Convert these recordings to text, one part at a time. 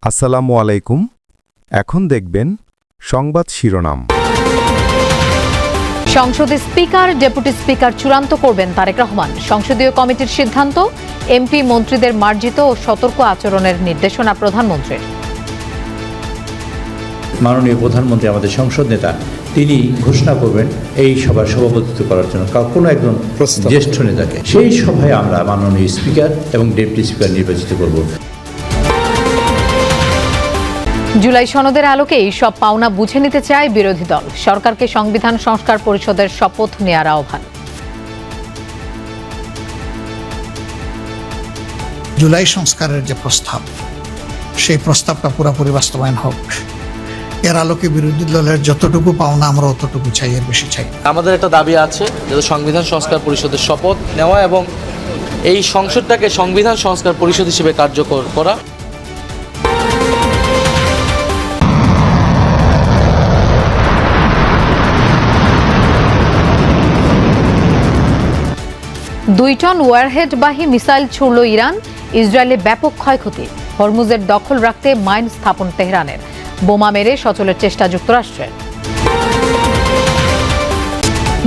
আসসালামু আলাইকুম। এখন দেখবেন সংবাদ শিরোনাম। সংসদে স্পিকার, ডেপুটি স্পিকার চূড়ান্ত করবেন তারেক রহমান। সংসদীয় কমিটির সিদ্ধান্ত, এমপি মন্ত্রীদের মার্জিত ও সতর্ক আচরণের নির্দেশনা প্রধানমন্ত্রীর। মাননীয় প্রধানমন্ত্রী আমাদের সংসদ নেতা, তিনি ঘোষণা করবেন এই সভার সভাপতিত্ব করার জন্য কোনো একজন জ্যেষ্ঠ নেতাকে। সেই সভায় আমরা মাননীয় স্পিকার এবং ডেপুটি স্পিকার নির্বাচিত করব। জুলাই সনদের আলোকেই সব পাওনা বুঝে নিতে চায় বিরোধী দল। সরকারকে সংবিধান সংস্কার পরিষদের শপথ নেয়ার আহ্বান। জুলাই সংস্কারের যে প্রস্তাব, সেই প্রস্তাবটা পুরোপুরি বাস্তবায়ন হোক। এর আলোকে বিরোধী দলের যতটুকু পাওনা আমরা অতটুকু চাই, এর বেশি চাই। আমাদের একটা দাবি আছে যে সংবিধান সংস্কার পরিষদের শপথ নেওয়া এবং এই সংসদটাকে সংবিধান সংস্কার পরিষদ হিসেবে কার্যকর করা। দুই টন ওয়ারহেডবাহী মিসাইল ছুড়ল ইরান। ইসরায়েলে ব্যাপক ক্ষয়ক্ষতি। হরমুজের দখল রাখতে মাইন স্থাপন তেহরানের। বোমা মেরে সচলের চেষ্টা যুক্তরাষ্ট্রের।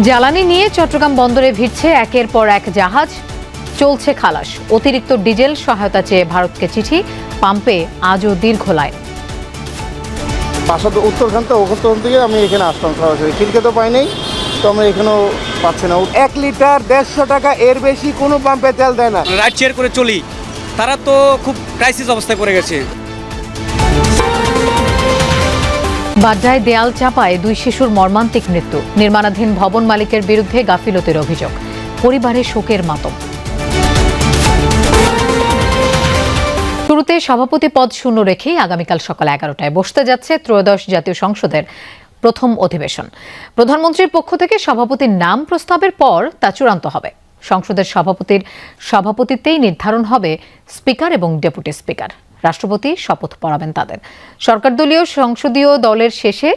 জ্বালানি নিয়ে চট্টগ্রাম বন্দরে ভিড়ছে একের পর এক জাহাজ। চলছে খালাস। অতিরিক্ত ডিজেল সহায়তা চেয়ে ভারতকে চিঠি। পাম্পে আজও দীর্ঘ লাইন। বাসা তো উত্তরখান থেকে আমি এখানে আসলাম সরাসরি। খিলকে তো পাই নাই, তো আমরা এখানেও পাচ্ছি না। 1 লিটার 150 টাকা, এর বেশি কোনো পাম্পে তেল দেয় না। রাইড শেয়ার করে চলি, তারা তো খুব ক্রাইসিস অবস্থায় পড়ে গেছে। বাড্ডায় দেয়াল চাপায় 2 শিশুর মর্মান্তিক মৃত্যু। নির্মাণাধীন ভবন মালিকের বিরুদ্ধে গাফিলতির অভিযোগ। পরিবারে শোকের মাতম। শুরুতে সভাপতি পদ শূন্য রেখেই আগামীকাল সকাল 11টায় বসতে যাচ্ছে ত্রয়োদশ জাতীয় সংসদের প্রথম অধিবেশন। প্রধানমন্ত্রীর পক্ষ থেকে সভাপতির নাম প্রস্তাবের পর তা চূড়ান্ত হবে। সংসদের সভাপতির সভাপতিত্বেই নির্ধারণ হবে স্পিকার এবং ডেপুটি স্পিকার। রাষ্ট্রপতি শপথ পড়াবেন তাদের। সরকারদলীয় সংসদীয় দলের শেষে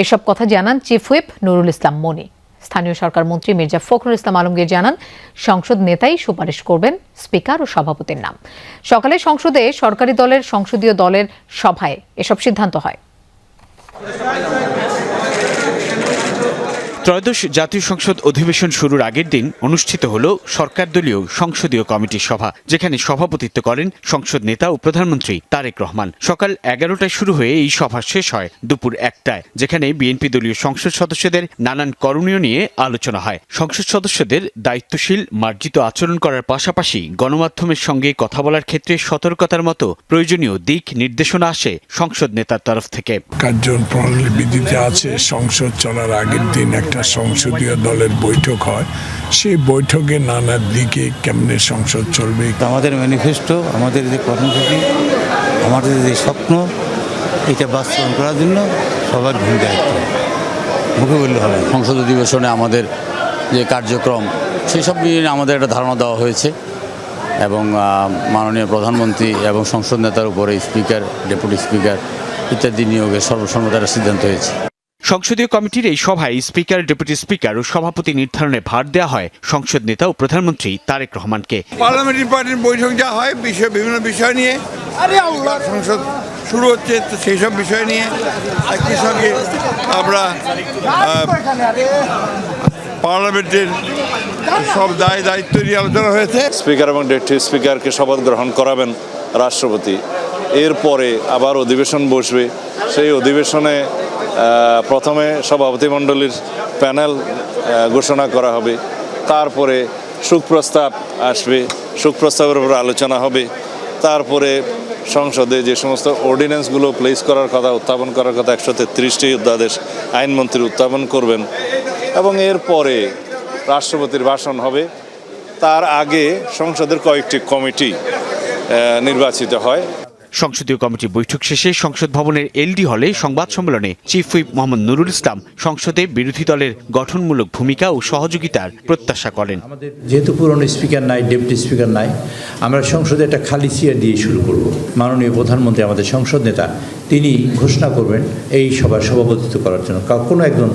এসব কথা জানান চিফ হুইপ নুরুল ইসলাম মনি। স্থানীয় সরকার মন্ত্রী মির্জা ফখরুল ইসলাম আলমগীর জানান, সংসদ নেতাই সুপারিশ করবেন স্পিকার ও সভাপতির নাম। সকালে সংসদে সরকারি দলের সংসদীয় দলের সভায় এসব সিদ্ধান্ত হয়। ত্রয়োদশ জাতীয় সংসদ অধিবেশন শুরুর আগের দিন অনুষ্ঠিত হল সরকারদলীয় সংসদীয় কমিটির সভা, যেখানে সভাপতিত্ব করেন সংসদ নেতা ও প্রধানমন্ত্রী তারেক রহমান। সকাল 11টায় শুরু হয়ে এই সভা শেষ হয় দুপুর 1টায়, যেখানে বিএনপি দলীয় সংসদ সদস্যদের নানান করণীয় নিয়ে আলোচনা হয়। সংসদ সদস্যদের দায়িত্বশীল মার্জিত আচরণ করার পাশাপাশি গণমাধ্যমের সঙ্গে কথা বলার ক্ষেত্রে সতর্কতার মতো প্রয়োজনীয় দিক নির্দেশনা আসে সংসদ নেতার তরফ থেকে। কার্যপ্রণালী বিধিতে আছে, সংসদ চলার আগের দিন একটা সংসদীয় দলের বৈঠক হয়। সেই বৈঠকে নানা দিকে কেমনে সংসদ চলবে, আমাদের ম্যানিফেস্টো, আমাদের যে কর্মসূচি, আমাদের যে স্বপ্ন, এটা বাস্তবায়ন করার জন্য সবার ভূমিকা দায়িত্ব মুখে বললে হবে। সংসদ অধিবেশনে আমাদের যে কার্যক্রম, সেসব নিয়ে আমাদের একটা ধারণা দেওয়া হয়েছে এবং মাননীয় প্রধানমন্ত্রী এবং সংসদ নেতার উপরে স্পিকার, ডেপুটি স্পিকার ইত্যাদি নিয়োগের সর্বসম্মত সিদ্ধান্ত হয়েছে। সংসদীয় কমিটির এই সভায় স্পিকার, ডেপুটি স্পিকার ও সভাপতি নির্ধারণে ভার দেওয়া হয় সংসদ নেতা ও প্রধানমন্ত্রী তারেক রহমানকে। পার্লামেন্টারি পার্টির বৈঠক যা হয় বিভিন্ন বিষয় নিয়ে, সংসদ শুরু হচ্ছে, তো সেই সব বিষয় নিয়ে একই সঙ্গে আমরা পার্লামেন্টের সব দায়িত্ব নিয়ে আলোচনা হয়েছে। স্পিকার এবং ডেপুটি স্পিকারকে শপথ গ্রহণ করাবেন রাষ্ট্রপতি। এরপরে আবার অধিবেশন বসবে। সেই অধিবেশনে প্রথমে সভাপতিমণ্ডলীর প্যানেল ঘোষণা করা হবে, তারপরে সুপ্রস্তাব আসবে, সুপ্রস্তাবের উপর আলোচনা হবে, তারপরে সংসদে যে সমস্ত অর্ডিন্যান্সগুলো প্লেস করার কথা, উত্থাপন করার কথা, 133টি অধ্যাদেশ আইনমন্ত্রী উত্থাপন করবেন এবং এরপরে রাষ্ট্রপতির ভাষণ হবে। তার আগে সংসদের কয়েকটি কমিটি নির্বাচিত হয়। সংসদীয় কমিটি বৈঠক শেষে সংসদ ভবনের এলডি হলে সংবাদ সম্মেলনে চিফ হুইপ মোহাম্মদ নুরুল ইসলাম সংসদে বিরোধী দলের গঠনমূলক ভূমিকা ও সহযোগিতার প্রত্যাশা করেন। আমাদের যেহেতু পুরনো স্পিকার নাই, ডেপুটি স্পিকার নাই, আমরা সংসদে একটা খালি চেয়ার দিয়ে শুরু করব। মাননীয় প্রধানমন্ত্রী আমাদের সংসদ নেতা, তিনি ঘোষণা করবেন এই সভার সভাপতিত্ব করার জন্য কোনো একজন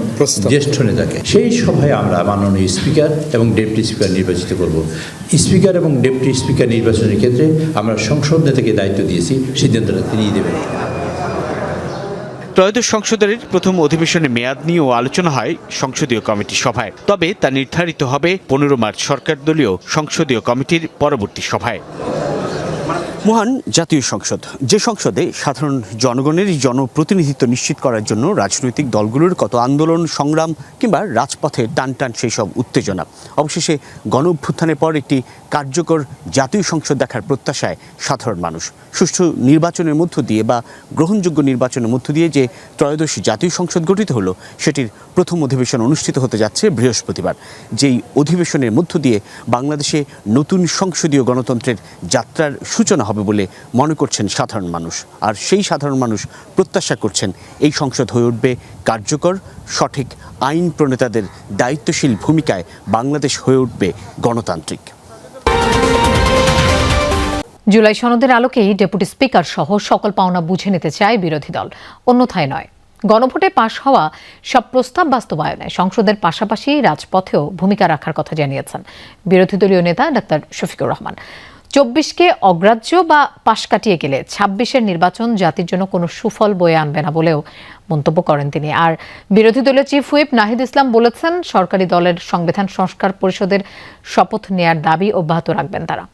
জ্যেষ্ঠ নেতাকে। সেই সভায় আমরা মাননীয় স্পিকার এবং ডেপুটি স্পিকার নির্বাচিত করব। স্পিকার এবং ডেপুটি স্পিকার নির্বাচনের ক্ষেত্রে আমরা সংসদ নেতাকে দায়িত্ব দিয়েছি, সিদ্ধান্তটা তিনিই দেবেন। ত্রয়োদশ সংসদের প্রথম অধিবেশনে মেয়াদ নিয়েও আলোচনা হয় সংসদীয় কমিটির সভায়, তবে তা নির্ধারিত হবে 15 মার্চ সরকার দলীয় সংসদীয় কমিটির পরবর্তী সভায়। মহান জাতীয় সংসদ, যে সংসদে সাধারণ জনগণের জনপ্রতিনিধিত্ব নিশ্চিত করার জন্য রাজনৈতিক দলগুলোর কত আন্দোলন সংগ্রাম কিংবা রাজপথে টান টান সেই সব উত্তেজনা, অবশেষে গণ অভ্যুত্থানের পর একটি কার্যকর জাতীয় সংসদ দেখার প্রত্যাশায় সাধারণ মানুষ। সুষ্ঠু নির্বাচনের মধ্য দিয়ে বা গ্রহণযোগ্য নির্বাচনের মধ্য দিয়ে যে ত্রয়োদশ জাতীয় সংসদ গঠিত হলো, সেটির প্রথম অধিবেশন অনুষ্ঠিত হতে যাচ্ছে বৃহস্পতিবার। যেই অধিবেশনের মধ্য দিয়ে বাংলাদেশে নতুন সংসদীয় গণতন্ত্রের যাত্রার সূচনা হবে বলে মনে করছেন সাধারণ মানুষ। আর সেই সাধারণ মানুষ প্রত্যাশা করছেন এই সংসদ হয়ে উঠবে কার্যকর, সঠিক আইন প্রণেতাদের দায়িত্বশীল ভূমিকায় বাংলাদেশ হয়ে উঠবে গণতান্ত্রিক। জুলাই সনদের আলোকেই ডেপুটি স্পিকার সহ সকল পাওনা বুঝে নিতে চায় বিরোধী দল, অন্যথায় নয়। গণভোটে পাশ হওয়া সব প্রস্তাব বাস্তবায়নে সংসদের পাশাপাশি রাজপথেও ভূমিকা রাখার কথা জানিয়েছেন বিরোধী দলীয় নেতা ডাক্তার শফিকুর রহমান। 24কে অগ্রাহ্য বা পাশ কাটিয়ে গেলে 26-এর নির্বাচন জাতির জন্য কোনো সুফল বয়ে আনবে না বলেও মন্তব্য করেন তিনি। আর বিরোধী দলের চিফ হুইপ নাহিদ ইসলাম বলেছেন, সরকারি দলের সংবিধান সংস্কার পরিষদের শপথ নেয়ার দাবি অব্যাহত রাখবেন তারা।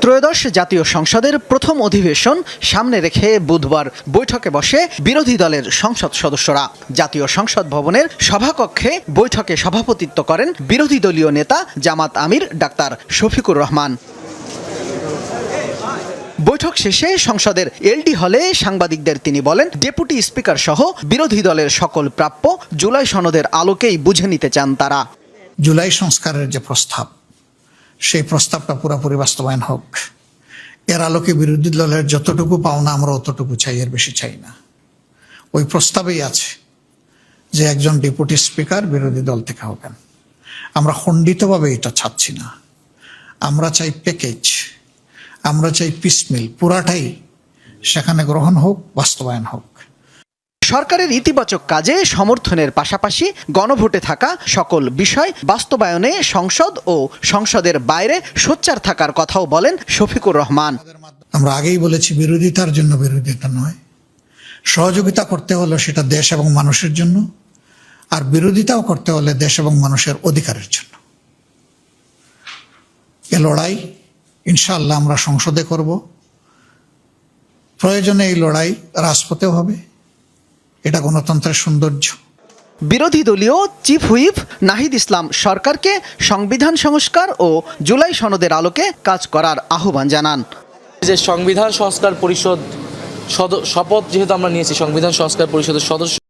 ত্রয়োদশ জাতীয় সংসদের প্রথম অধিবেশন সামনে রেখে বুধবার বৈঠকে বসে বিরোধী দলের সংসদ সদস্যরা। জাতীয় সংসদ ভবনের সভাকক্ষে বৈঠকে সভাপতিত্ব করেন বিরোধী দলীয় নেতা জামাত আমির ডাক্তার শফিকুর রহমান। বৈঠক শেষে সংসদের এলডি হলে সাংবাদিকদের তিনি বলেন, ডেপুটি স্পিকার সহ বিরোধী দলের সকল প্রাপ্য জুলাই সনদের আলোকেই বুঝে নিতে চান তারা। জুলাই সংস্কারের যে প্রস্তাব, সেই প্রস্তাবটা পুরোপুরি বাস্তবায়ন হোক। এর আলোকে বিরোধী দলের যতটুকু পাওনা আমরা অতটুকু চাই, এর বেশি চাই না। ওই প্রস্তাবেই আছে যে একজন ডেপুটি স্পিকার বিরোধী দল থেকে হবেন। আমরা খণ্ডিতভাবে এটা চাচ্ছি না, আমরা চাই প্যাকেজ, আমরা চাই পিসমিল, পুরাটাই সেখানে গ্রহণ হোক, বাস্তবায়ন হোক। সরকারের ইতিবাচক কাজে সমর্থনের পাশাপাশি গণভোটে থাকা সকল বিষয় বাস্তবায়নে সংসদ ও সংসদের বাইরে সোচ্চার থাকার কথাও বলেন শফিকুর রহমান। আমরা আগেই বলেছি, বিরোধিতার জন্য বিরোধিতা নয়, সহযোগিতা করতে হলে সেটা দেশ এবং মানুষের জন্য, আর বিরোধিতাও করতে হলে দেশ এবং মানুষের অধিকারের জন্য। এ লড়াই ইনশাআল্লাহ আমরা সংসদে করব, প্রয়োজনে এই লড়াই রাজপথেও হবে। এটা গণতন্ত্রের সৌন্দর্য। বিরোধী দলীয় চিফ হুইপ নাহিদ ইসলাম সরকারকে সংবিধান সংস্কার ও জুলাই সনদের আলোকে কাজ করার আহ্বান জানান। যে সংবিধান সংস্কার পরিষদ শপথ যেহেতু আমরা নিয়েছি, সংবিধান সংস্কার পরিষদের সদস্য